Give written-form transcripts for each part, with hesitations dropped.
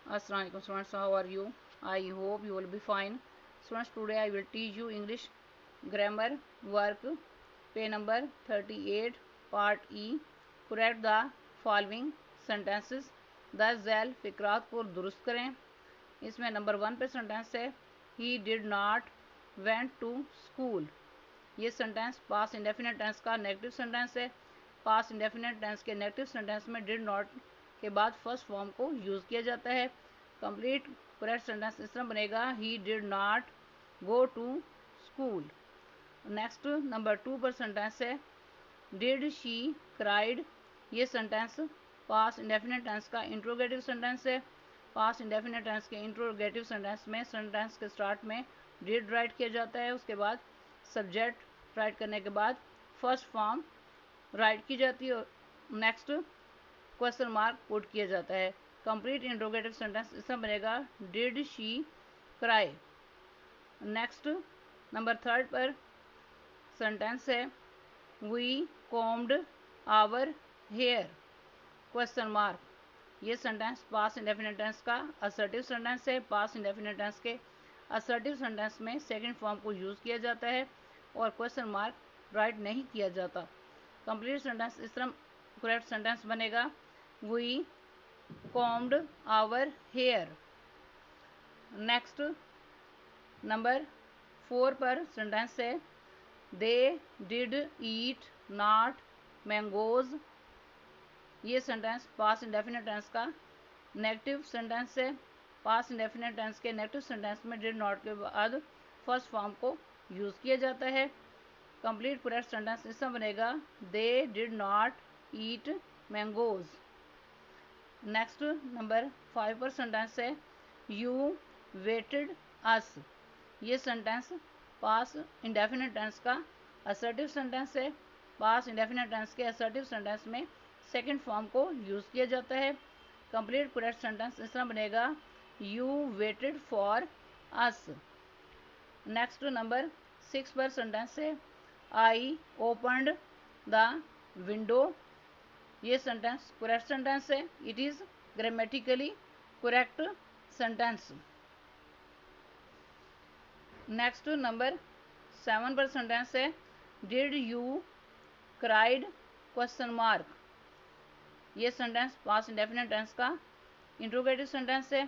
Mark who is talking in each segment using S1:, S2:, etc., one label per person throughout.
S1: Assalamualaikum students, how are you? I hope you will be fine. Students, today I will teach you English grammar work, page number 38, part E. Correct the following sentences. 10 Zail फिक्रात को दुरुस्त करें. इसमें number 1 पे sentence है He did not went to school. ये sentence past indefinite tense का negative sentence है. Past indefinite tense के नेगेटिव सेंटेंस में डिड नॉट के बाद फर्स्ट फॉर्म को यूज़ किया जाता है. कंप्लीट करेक्ट सेंटेंस इस तरह बनेगा he did not go to school. Next number 2 पर सेंटेंस है डिड शी क्राइड. ये सेंटेंस पास्ट इंडेफिनेट टेंस का इंट्रोगेटिव सेंटेंस है. पास्ट इंडेफिनेट टेंस के इंट्रोगेटिव सेंटेंस में सेंटेंस के स्टार्ट में डिड राइट किया जाता है. उसके बाद सब्जेक्ट राइट करने के बाद फर्स्ट फॉर्म राइट की जाती है. नेक्स्ट क्वेश्चन मार्क पुट किया जाता है. कंप्लीट इंट्रोगेटिव सेंटेंस इसमें बनेगा did she cry. Next number 3 पर सेंटेंस है we combed our hair question mark. ये सेंटेंस पास्ट इंडेफिनिट टेंस का असर्टिव सेंटेंस है. पास्ट इंडेफिनिट टेंस के असर्टिव सेंटेंस में सेकंड फॉर्म को यूज़ किया जाता है और क्वेश्चन मार्क राइट नहीं किया जाता. कंप्लीट सेंटेंस इस तरह करेक्ट सेंटेंस बनेगा we combed our hair. Next number 4 पर सेंटेंस है they did eat not mangoes. ये सेंटेंस पास्ट इंडेफिनेट टेंस का नेगेटिव सेंटेंस है. पास्ट इंडेफिनेट टेंस के नेगेटिव सेंटेंस में डिड नॉट के बाद फर्स्ट फॉर्म को यूज़ किया जाता है. कंप्लीट करेक्ट सेंटेंस इसमें बनेगा they did not eat mangoes. Next number 5 पर सेंटेंस है यू वेटेड अस. ये सेंटेंस पास्ट इंडेफिनेट टेंस का असर्टिव सेंटेंस है. पास्ट इंडेफिनेट टेंस के असर्टिव सेंटेंस में सेकंड फॉर्म को यूज़ किया जाता है. कंप्लीट करेक्ट सेंटेंस इस तरह बनेगा you waited for us. Next number 6 पर सेंटेंस है आई ओपनड द विंडो. ये सेंटेंस करेक्ट सेंटेंस है. It is grammatically correct sentence. Next number 7 पर सेंटेंस है did you cried question mark. ये सेंटेंस पास्ट इंडेफिनेट टेंस का interrogative sentence है.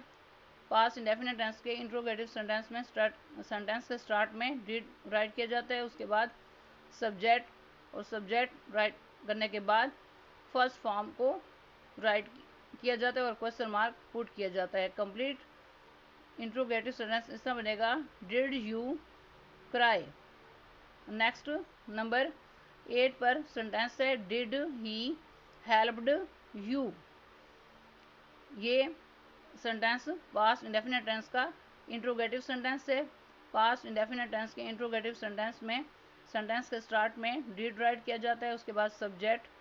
S1: Past indefinite tense के इंट्रोगेटिव सेंटेंस में sentence के स्टार्ट में डिड राइट किया जाता है. उसके बाद सब्जेक्ट और सब्जेक्ट राइट करने के बाद फर्स्ट फॉर्म को राइट किया जाता है और क्वेश्चन मार्क पुट किया जाता है. कंप्लीट इंट्रोगेटिव सेंटेंस इसमें बनेगा did you cry. Next number 8 पर सेंटेंस है डिड ही हेल्प्ड यू. ये सेंटेंस पास्ट इंडेफिनेट टेंस का इंट्रोगेटिव सेंटेंस है. पास्ट इंडेफिनेट टेंस के इंट्रोगेटिव सेंटेंस में सेंटेंस के स्टार्ट में डिड राइट किया जाता है. उसके बाद सब्जेक्ट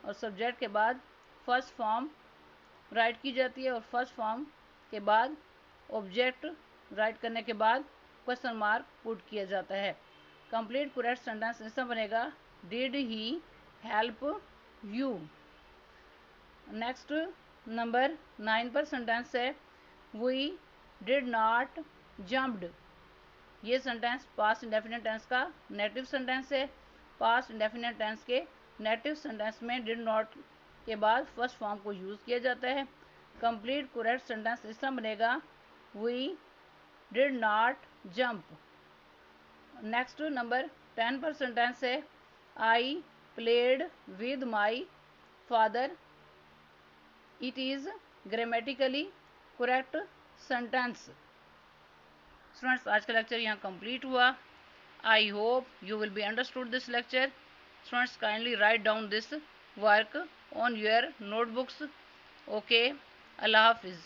S1: और सब्जेक्ट के बाद फर्स्ट फॉर्म राइट की जाती है और फर्स्ट फॉर्म के बाद ऑब्जेक्ट राइट करने के बाद क्वेश्चन मार्क पुट किया जाता है. कंप्लीट करेक्ट सेंटेंस इसमें बनेगा did he help you. Next number 9 पर सेंटेंस है वी डिड नॉट जम्प्ड. ये सेंटेंस पास्ट इंडेफिनेट टेंस का नेगेटिव सेंटेंस है. पास्ट इंडेफिनेट टेंस के नेगेटिव सेंटेंस में डिड नॉट के बाद फर्स्ट फॉर्म को यूज़ किया जाता है. कंप्लीट करेक्ट सेंटेंस इस तरह बनेगा we did not jump. Next number 10 पर सेंटेंस है I played with my father. It is grammatically correct sentence. Students, आज का लेक्चर यहाँ कंप्लीट हुआ. I hope you will be understood this lecture. Students, kindly write down this work on your notebooks. Okay, Allah Hafiz.